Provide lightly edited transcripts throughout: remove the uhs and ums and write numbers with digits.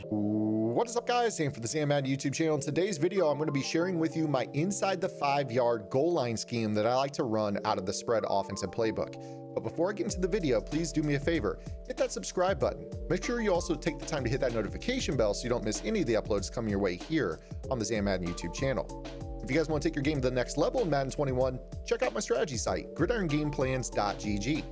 What is up, guys? Sam for the Madden YouTube channel. In today's video, I'm going to be sharing with you my inside the 5-yard goal line scheme that I like to run out of the spread offensive playbook. But before I get into the video, please do me a favor, hit that subscribe button. Make sure you also take the time to hit that notification bell so you don't miss any of the uploads coming your way here on the Madden YouTube channel. If you guys want to take your game to the next level in Madden 21, check out my strategy site, gridirongameplans.gg.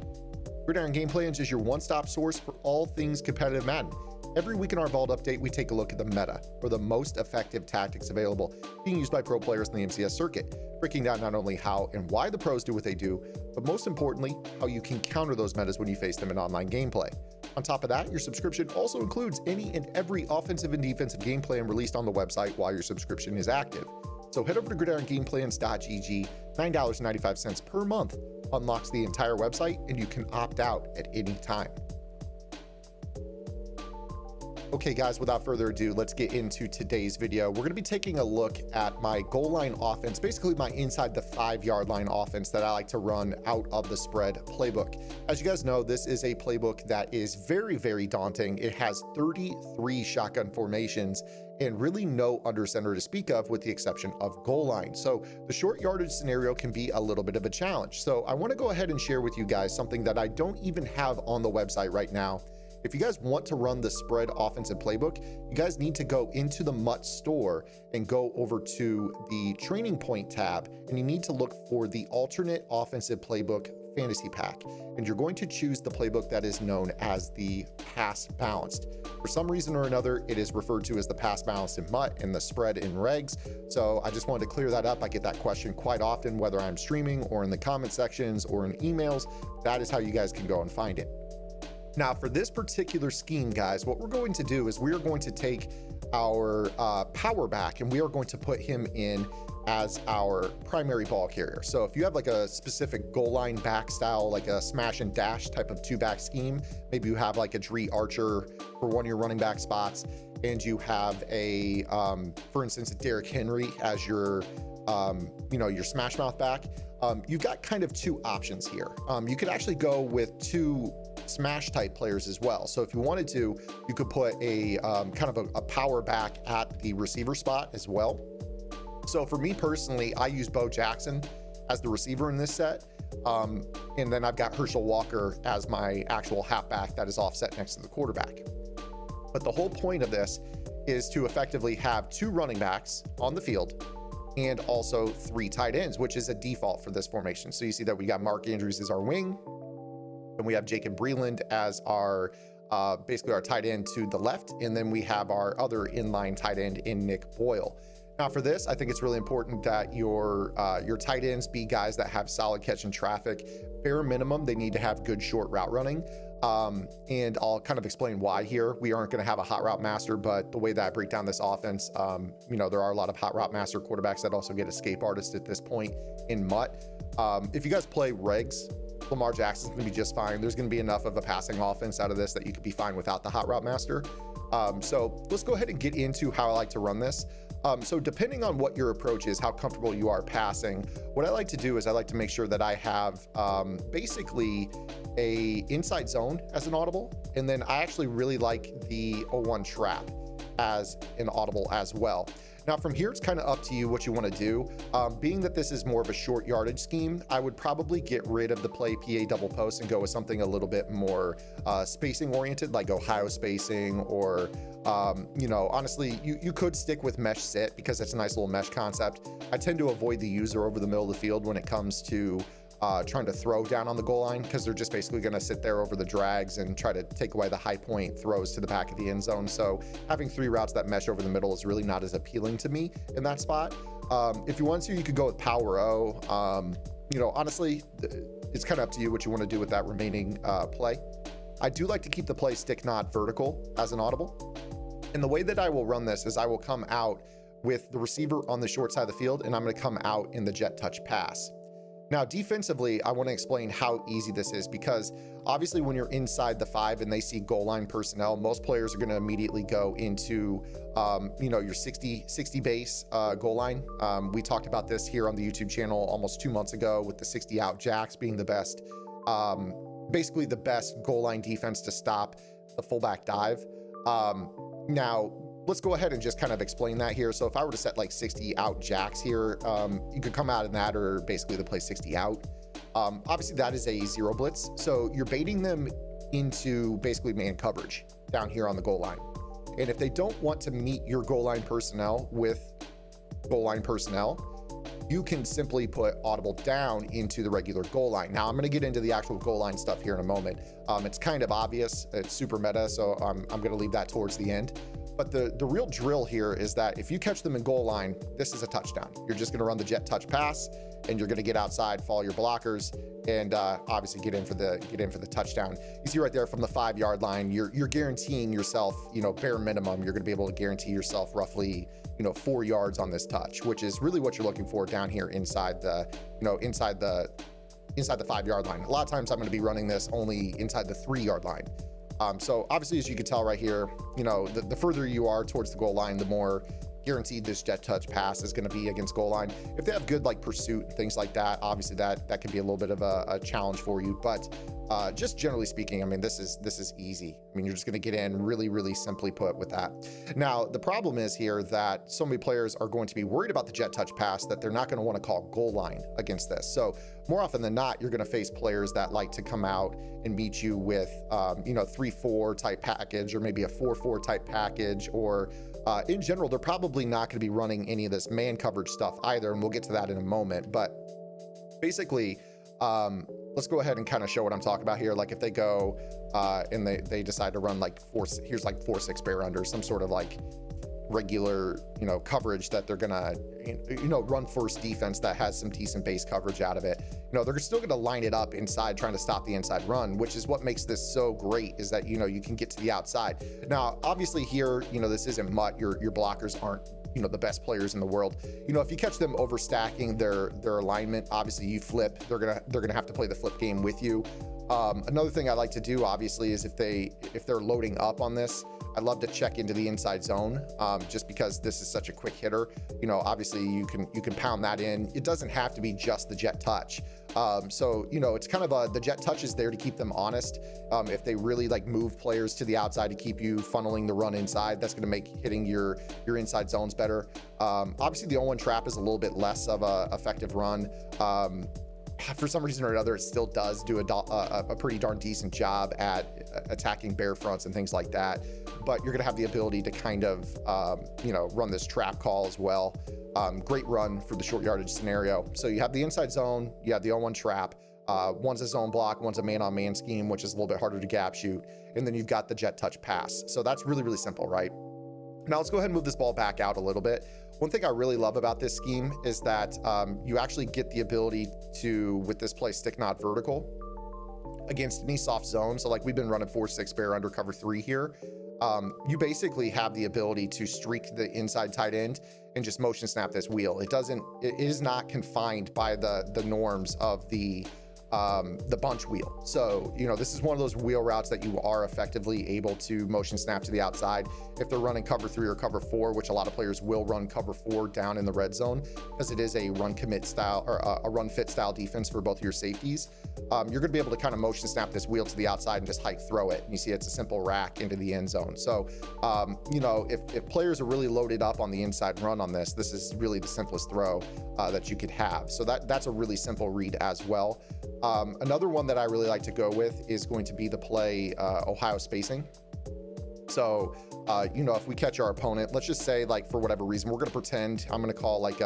Gridiron Game Plans is your one-stop source for all things competitive Madden. Every week in our Vault update, we take a look at the meta, or the most effective tactics available being used by pro players in the MCS circuit, breaking down not only how and why the pros do what they do, but most importantly, how you can counter those metas when you face them in online gameplay. On top of that, your subscription also includes any and every offensive and defensive game plan released on the website while your subscription is active. So head over to gridirongameplans.gg, $9.95 per month unlocks the entire website, and you can opt out at any time. Okay guys, without further ado, let's get into today's video. We're going to be taking a look at my goal line offense, basically my inside the 5-yard line offense that I like to run out of the spread playbook. As you guys know, this is a playbook that is very, very daunting. It has 33 shotgun formations and really no under center to speak of, with the exception of goal line. So the short yardage scenario can be a little bit of a challenge. So I want to go ahead and share with you guys something that I don't even have on the website right now. If you guys want to run the spread offensive playbook, you guys need to go into the MUT store and go over to the training point tab, and you need to look for the alternate offensive playbook fantasy pack. And you're going to choose the playbook that is known as the pass balanced. For some reason or another, it is referred to as the pass balanced in MUT and the spread in regs. So I just wanted to clear that up. I get that question quite often, whether I'm streaming or in the comment sections or in emails. That is how you guys can go and find it. Now, for this particular scheme, guys, what we're going to do is we are going to take our power back, and we are going to put him in as our primary ball carrier. So if you have like a specific goal line back style, like a smash and dash type of 2-back scheme, maybe you have like a Trey Archer for one of your running back spots, and you have a, for instance, a Derrick Henry as your, your smash mouth back. You've got kind of two options here. You could actually go with two smash type players as well. So if you wanted to, you could put a kind of a power back at the receiver spot as well. So for me personally, I use Bo Jackson as the receiver in this set. And then I've got Herschel Walker as my actual halfback that is offset next to the quarterback. But the whole point of this is to effectively have 2 running backs on the field and also 3 tight ends, which is a default for this formation. So you see that we got Mark Andrews as our wing, and we have Jacob Breland as our basically our tight end to the left, and then we have our other inline tight end in Nick Boyle. Now for this, I think it's really important that your tight ends be guys that have solid catch in traffic. Bare minimum, they need to have good short route running. And I'll kind of explain why here. We aren't going to have a hot route master, but the way that I break down this offense, there are a lot of hot route master quarterbacks that also get escape artists at this point in MUT. If you guys play regs, Lamar Jackson's going to be just fine. There's going to be enough of a passing offense out of this that you could be fine without the hot route master. So let's go ahead and get into how I like to run this. So depending on what your approach is, how comfortable you are passing, what I like to do is I like to make sure that I have basically a inside zone as an audible, and then I actually really like the 0-1 trap as an audible as well. Now from here, it's kind of up to you what you want to do. Being that this is more of a short yardage scheme, I would probably get rid of the play PA double post and go with something a little bit more spacing oriented, like Ohio spacing, or honestly, you could stick with mesh sit because it's a nice little mesh concept. I tend to avoid the user over the middle of the field when it comes to trying to throw down on the goal line, because they're just basically going to sit there over the drags and try to take away the high point throws to the back of the end zone. So having 3 routes that mesh over the middle is really not as appealing to me in that spot. If you want to, you could go with power O. Honestly, it's kind of up to you what you want to do with that remaining play. I do like to keep the play stick not vertical as an audible. And the way that I will run this is I will come out with the receiver on the short side of the field, and I'm going to come out in the jet touch pass. Now, defensively, I want to explain how easy this is, because obviously when you're inside the 5 and they see goal line personnel, most players are going to immediately go into, your 60 base goal line. We talked about this here on the YouTube channel almost 2 months ago, with the 60 out jacks being the best, basically the best goal line defense to stop fullback dive. Now, let's go ahead and just kind of explain that here. So if I were to set like 60 out jacks here, you could come out in that or basically the play 60 out. Obviously, that is a zero blitz. So you're baiting them into basically man coverage down here on the goal line. And if they don't want to meet your goal line personnel with goal line personnel, you can simply put audible down into the regular goal line. Now I'm going to get into the actual goal line stuff here in a moment. It's kind of obvious, it's super meta, so I'm going to leave that towards the end. But the real drill here is that if you catch them in goal line, this is a touchdown. You're just going to run the jet touch pass, and you're going to get outside, follow your blockers, and obviously get in for the touchdown. You see right there from the 5-yard line, you're guaranteeing yourself, you know, bare minimum, you're going to be able to guarantee yourself roughly, you know, 4 yards on this touch, which is really what you're looking for down here inside the, you know, inside the 5-yard line. A lot of times I'm going to be running this only inside the 3-yard line. So obviously, as you can tell right here, you know, the further you are towards the goal line, the more guaranteed this jet touch pass is going to be against goal line. If they have good like pursuit and things like that, obviously that can be a little bit of a challenge for you. But just generally speaking, I mean, this is easy. I mean, you're just going to get in really simply put with that. Now, the problem is here that so many players are going to be worried about the jet touch pass that they're not going to want to call goal line against this. So more often than not, you're going to face players that like to come out and meet you with, you know, 3-4 type package, or maybe a 4-4 type package, or in general, they're probably not going to be running any of this man coverage stuff either. And we'll get to that in a moment. But basically, let's go ahead and kind of show what I'm talking about here. Like if they go and they decide to run like here's like 4-6 bear under, some sort of like regular, you know, coverage that they're gonna, you know, run first defense that has some decent base coverage out of it. You know, they're still gonna line it up inside, trying to stop the inside run, which is what makes this so great, is that, you know, you can get to the outside. Now, obviously here, you know, this isn't MUT. Your blockers aren't, you know, the best players in the world. You know, if you catch them overstacking their alignment, obviously you flip, they're gonna have to play the flip game with you. Another thing I like to do, obviously, is if they're loading up on this, I love to check into the inside zone, just because this is such a quick hitter. You know, obviously you can pound that in. It doesn't have to be just the jet touch. So, you know, it's kind of the jet touch is there to keep them honest. If they really like move players to the outside to keep you funneling the run inside, that's going to make hitting your inside zones better. Obviously the 0-1 trap is a little bit less of a effective run. For some reason or another, it still does do a pretty darn decent job at attacking bear fronts and things like that. But you're going to have the ability to kind of, you know, run this trap call as well. Great run for the short yardage scenario. So you have the inside zone, you have the 0-1 trap. One's a zone block, one's a man-on-man scheme, which is a little bit harder to gap shoot. And then you've got the jet touch pass. So that's really simple, right? Now let's go ahead and move this ball back out a little bit. One thing I really love about this scheme is that you actually get the ability to, with this play, stick not vertical against any soft zone. So like we've been running 4-6 bear under cover 3 here. You basically have the ability to streak the inside tight end and just motion snap this wheel. It is not confined by the norms of the bunch wheel. So, you know, this is one of those wheel routes that you are effectively able to motion snap to the outside. If they're running cover 3 or cover 4, which a lot of players will run cover 4 down in the red zone, because it is a run commit style or a run fit style defense for both of your safeties, you're going to be able to kind of motion snap this wheel to the outside and just hike throw it. And you see it's a simple rack into the end zone. So, you know, if players are really loaded up on the inside run on this, this is really the simplest throw that you could have. So that's a really simple read as well. Another one that I really like to go with is going to be the play Ohio spacing. So, you know, if we catch our opponent, let's just say, like, for whatever reason, we're going to pretend, I'm going to call like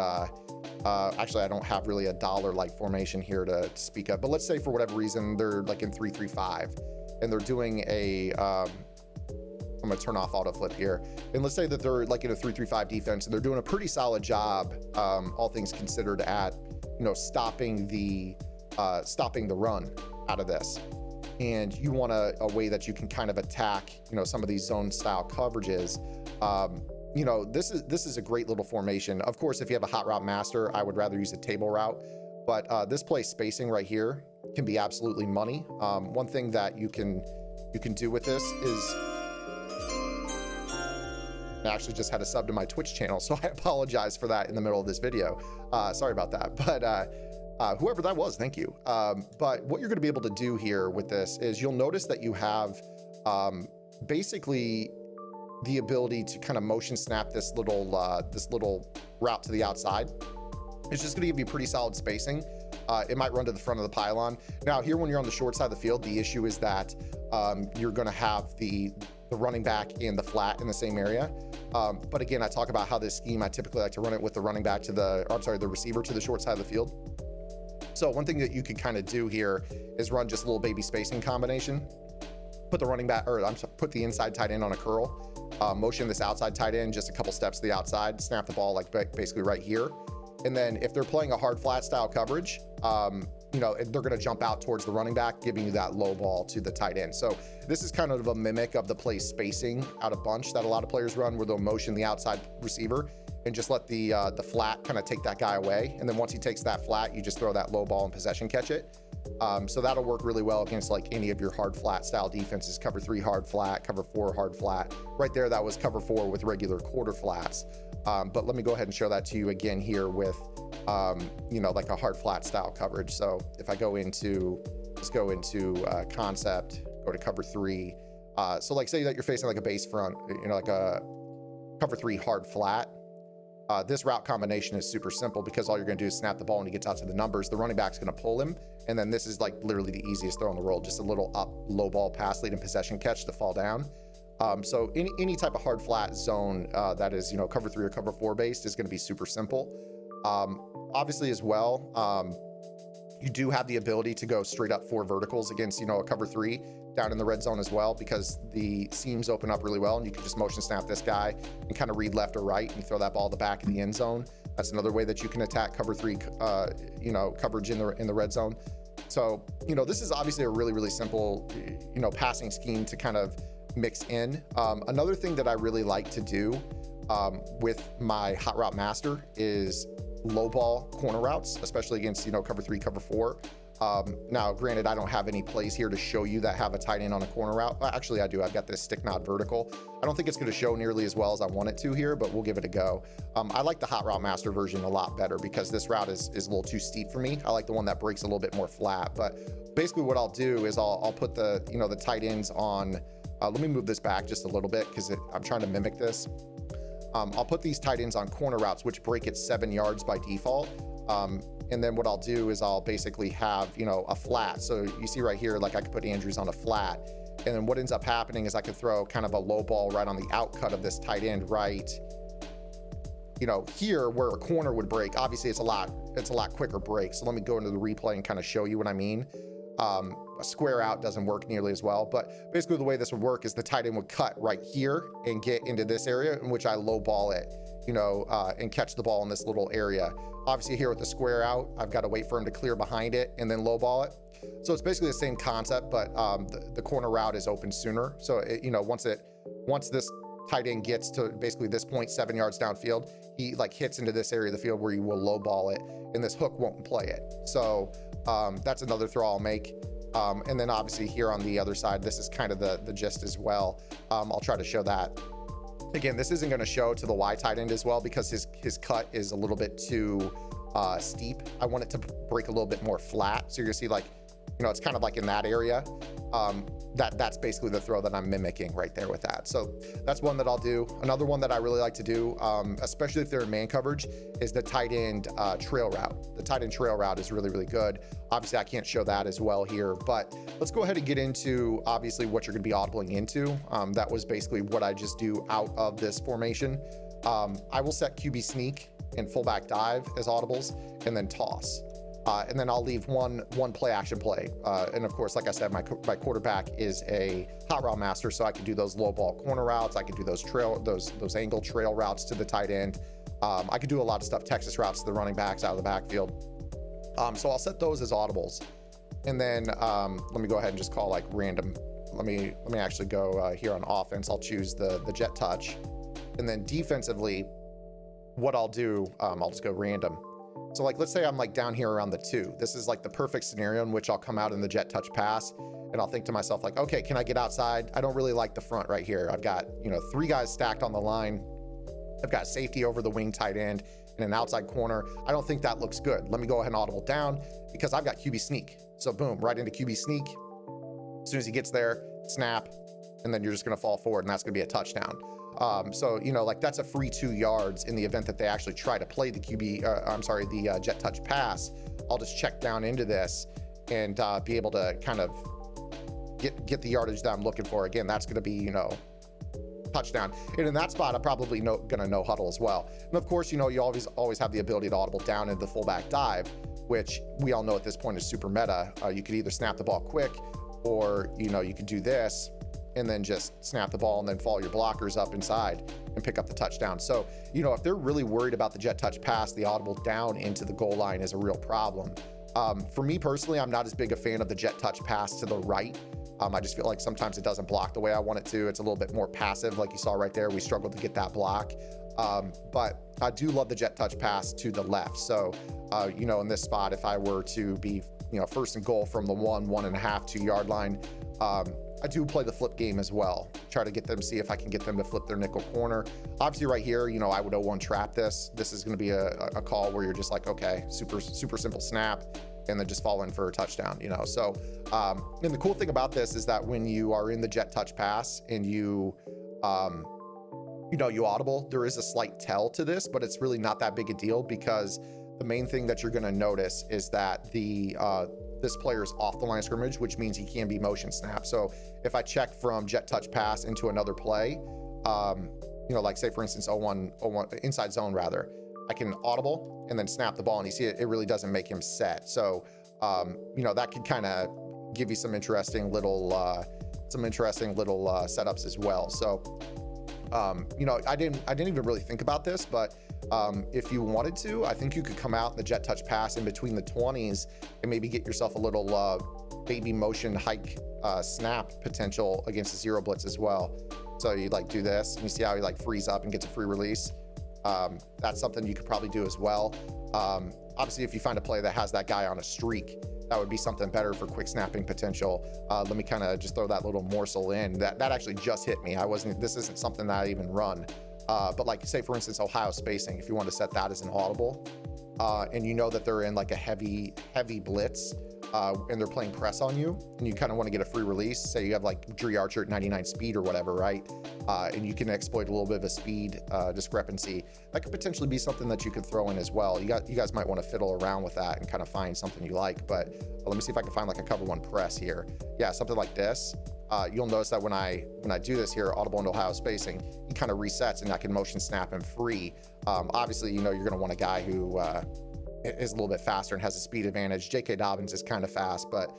actually, I don't have really a dollar like formation here to speak of, but let's say for whatever reason, they're like in 3-3-5 and they're doing a, I'm going to turn off auto flip here. And let's say that they're like in a 3-3-5 defense and they're doing a pretty solid job, all things considered, at, you know, stopping the run out of this. And you want a way that you can kind of attack, you know, some of these zone style coverages. You know, this is a great little formation. Of course, if you have a hot route master, I would rather use a table route, but this play spacing right here can be absolutely money. One thing that you can do with this is, I actually just had a sub to my Twitch channel, so I apologize for that in the middle of this video. Sorry about that, but whoever that was, thank you. But what you're going to be able to do here with this is you'll notice that you have basically the ability to kind of motion snap this little route to the outside. It's just going to give you pretty solid spacing. It might run to the front of the pylon. Now here, when you're on the short side of the field, the issue is that you're going to have the running back and the flat in the same area. But again, I talk about how this scheme, I typically like to run it with the running back to the receiver to the short side of the field. So one thing that you can kind of do here is run just a little baby spacing combination. Put the running back, put the inside tight end on a curl, motion this outside tight end just a couple steps to the outside, snap the ball like basically right here. And then if they're playing a hard flat style coverage, you know, they're going to jump out towards the running back, giving you that low ball to the tight end. So this is kind of a mimic of the play spacing out of bunch that a lot of players run, where they'll motion the outside receiver and just let the flat kind of take that guy away. And then once he takes that flat, you just throw that low ball and possession catch it. So that'll work really well against like any of your hard flat style defenses. Cover 3 hard flat, cover 4 hard flat. Right there, that was cover 4 with regular quarter flats. But let me go ahead and show that to you again here with, you know, like a hard flat style coverage. So if I go into, let's go into concept, go to cover 3. So like say that you're facing like a base front, you know, like a cover 3 hard flat. This route combination is super simple because all you're going to do is snap the ball when he gets out to the numbers. The running back's going to pull him. And then this is like literally the easiest throw in the world. Just a little up, low ball pass lead and possession catch to fall down. So any type of hard flat zone that is, you know, cover 3 or cover 4 based is going to be super simple. Obviously as well, you do have the ability to go straight up 4 verticals against, you know, a cover 3 down in the red zone as well, because the seams open up really well and you can just motion snap this guy and kind of read left or right and throw that ball to the back of the end zone. That's another way that you can attack cover 3, you know, coverage in the red zone. So, you know, this is obviously a really, really simple, you know, passing scheme to kind of mix in. Another thing that I really like to do with my hot route master is low ball corner routes, especially against, you know, cover 3, cover 4. Now, granted, I don't have any plays here to show you that have a tight end on a corner route. Well, actually, I do. I've got this stick nod vertical. I don't think it's going to show nearly as well as I want it to here, but we'll give it a go. I like the hot route master version a lot better because this route is a little too steep for me. I like the one that breaks a little bit more flat. But basically what I'll do is I'll put the, you know, the tight ends on. Let me move this back just a little bit because I'm trying to mimic this. I'll put these tight ends on corner routes, which break at 7 yards by default. And then what I'll do is I'll basically have, you know, a flat. So you see right here, like I could put Andrews on a flat. And then what ends up happening is I could throw kind of a low ball right on the outcut of this tight end, right, you know, here where a corner would break. Obviously it's a lot quicker break. So let me go into the replay and kind of show you what I mean. A square out doesn't work nearly as well, but basically the way this would work is the tight end would cut right here and get into this area in which I low ball it, you know, and catch the ball in this little area. Obviously here with the square out, I've got to wait for him to clear behind it and then low ball it. So it's basically the same concept, but the corner route is open sooner. So it, you know, once this tight end gets to basically this point, 7 yards downfield, he like hits into this area of the field where you will low ball it and this hook won't play it. So that's another throw I'll make. And then obviously here on the other side, this is kind of the gist as well. I'll try to show that. Again, this isn't going to show to the Y tight end as well because his cut is a little bit too steep. I want it to break a little bit more flat. So you're gonna see like, you know, it's kind of like in that area. That's basically the throw that I'm mimicking right there with that. So that's one that I'll do. Another one that I really like to do, especially if they're in man coverage, is the tight end trail route. The tight end trail route is really, really good. Obviously, I can't show that as well here, but let's go ahead and get into obviously what you're going to be audibling into. That was basically what I just do out of this formation. I will set QB sneak and fullback dive as audibles, and then toss. And then I'll leave one play action play. And of course, like I said, my quarterback is a hot route master, so I can do those low ball corner routes. I can do those angle trail routes to the tight end. I could do a lot of stuff, Texas routes to the running backs out of the backfield. So I'll set those as audibles. And then let me go ahead and just call like random. Let me actually go here on offense. I'll choose the jet touch. And then defensively, what I'll do, I'll just go random. So like, let's say I'm like down here around the 2. This is like the perfect scenario in which I'll come out in the jet touch pass and I'll think to myself like, okay, can I get outside? I don't really like the front right here. I've got, you know, 3 guys stacked on the line. I've got safety over the wing tight end and an outside corner. I don't think that looks good. Let me go ahead and audible down because I've got QB sneak. So boom, right into QB sneak. As soon as he gets there, snap, and then you're just going to fall forward, and that's going to be a touchdown. So, you know, like that's a free 2 yards in the event that they actually try to play the the jet touch pass. I'll just check down into this and be able to kind of get the yardage that I'm looking for. Again, that's going to be, you know, touchdown. And in that spot, I'm probably gonna no huddle as well. And of course, you know, you always have the ability to audible down into the fullback dive, which we all know at this point is super meta. You could either snap the ball quick, or, you know, you could do this and then just snap the ball and then follow your blockers up inside and pick up the touchdown. So, you know, if they're really worried about the jet touch pass, the audible down into the goal line is a real problem. For me personally, I'm not as big a fan of the jet touch pass to the right. I just feel like sometimes it doesn't block the way I want it to. It's a little bit more passive, like you saw right there. We struggled to get that block. But I do love the jet touch pass to the left. So, you know, in this spot, if I were to be, you know, first and goal from the 1.5, 2 yard line, I do play the flip game as well. Try to get them, see if I can get them to flip their nickel corner. Obviously right here, you know, I would 0-1 trap this. This is going to be a call where you're just like, okay, super simple snap, and then just fall in for a touchdown, you know? So, and the cool thing about this is that when you are in the jet touch pass and you know, you audible, there is a slight tell to this, but it's really not that big a deal, because the main thing that you're going to notice is that this player is off the line of scrimmage, which means he can be motion snapped. So if I check from jet touch pass into another play, you know, like say for instance, 0-1 inside zone rather, I can audible and then snap the ball, and you see it really doesn't make him set. So, you know, that could kind of give you some interesting little setups as well. So, you know, I didn't even really think about this, but if you wanted to, I think you could come out in the jet touch pass in between the 20s and maybe get yourself a little baby motion hike snap potential against the zero blitz as well. So you like do this, and you see how he like frees up and gets a free release. That's something you could probably do as well. Obviously, if you find a play that has that guy on a streak, that would be something better for quick snapping potential. Let me kind of just throw that little morsel in. That actually just hit me. This isn't something that I even run. But like say for instance, Ohio spacing, if you want to set that as an audible, and you know that they're in like a heavy blitz, and they're playing press on you, and you kind of want to get a free release, say you have like Dre Archer at 99 speed or whatever, right? And you can exploit a little bit of a speed discrepancy. That could potentially be something that you could throw in as well. You guys might want to fiddle around with that and kind of find something you like. But let me see if I can find like a cover one press here. Yeah, something like this. You'll notice that when I do this here, audible and Ohio spacing, he kind of resets, and I can motion snap him free. Obviously, you know, you're going to want a guy who is a little bit faster and has a speed advantage. J.K. Dobbins is kind of fast, but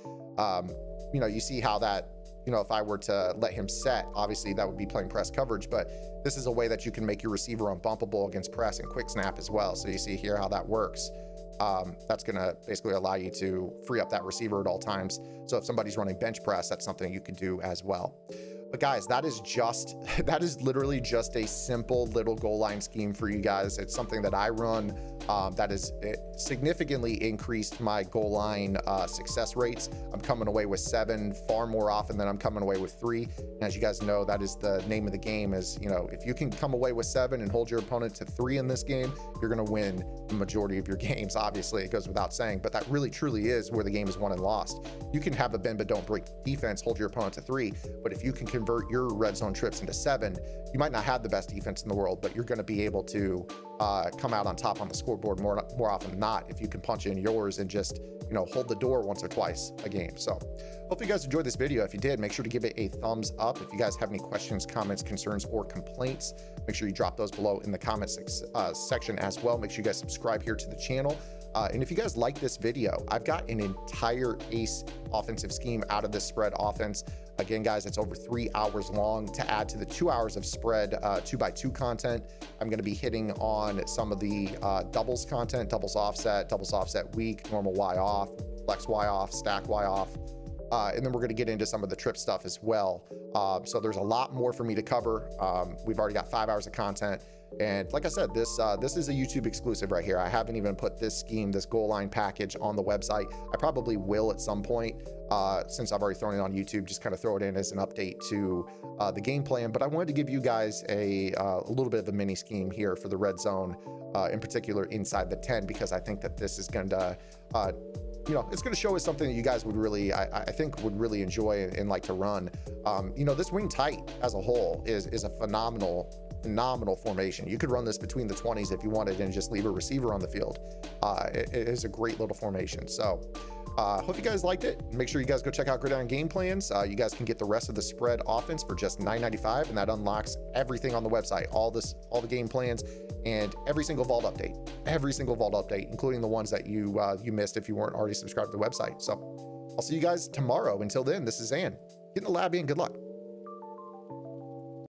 you know, you see how that, you know, if I were to let him set, obviously that would be playing press coverage, but this is a way that you can make your receiver unbumpable against press and quick snap as well. So you see here how that works. That's going to basically allow you to free up that receiver at all times. So if somebody's running bench press, that's something you can do as well. But guys, that is literally just a simple little goal line scheme for you guys. It's something that I run that has significantly increased my goal line success rates. I'm coming away with 7 far more often than I'm coming away with 3. And as you guys know, that is the name of the game. Is, you know, if you can come away with 7 and hold your opponent to 3 in this game, you're going to win the majority of your games. Obviously, it goes without saying, but that really truly is where the game is won and lost. You can have a bend but don't break defense, hold your opponent to 3, but if you can convert your red zone trips into 7, you might not have the best defense in the world, but you're going to be able to come out on top on the scoreboard more often than not if you can punch in yours and just, you know, hold the door once or twice a game. So hope you guys enjoyed this video. If you did, make sure to give it a thumbs up. If you guys have any questions, comments, concerns, or complaints, make sure you drop those below in the comments section as well. Make sure you guys subscribe here to the channel. And if you guys like this video, I've got an entire ace offensive scheme out of this spread offense. Again, guys, it's over 3 hours long to add to the 2 hours of spread 2x2 content. I'm going to be hitting on some of the doubles content, doubles offset weak, normal Y off, flex Y off, stack Y off. And then we're going to get into some of the trip stuff as well. So there's a lot more for me to cover. We've already got 5 hours of content. And like I said, this is a YouTube exclusive right here. I haven't even put this scheme, this goal line package on the website. I probably will at some point, since I've already thrown it on YouTube, just kind of throw it in as an update to the game plan. But I wanted to give you guys a little bit of a mini scheme here for the red zone, in particular inside the 10, because I think that this is going to you know, it's going to show us something that you guys would really, I think would really enjoy and like to run. You know, this wing tight as a whole is a phenomenal formation. You could run this between the 20s if you wanted and just leave a receiver on the field. It is a great little formation. So hope you guys liked it. Make sure you guys go check out Gridiron Game Plans. You guys can get the rest of the spread offense for just $9.95, and that unlocks everything on the website, all the game plans, and every single vault update, including the ones that you missed if you weren't already subscribed to the website. So I'll see you guys tomorrow. Until then, this is Zan. Get in the lab and good luck.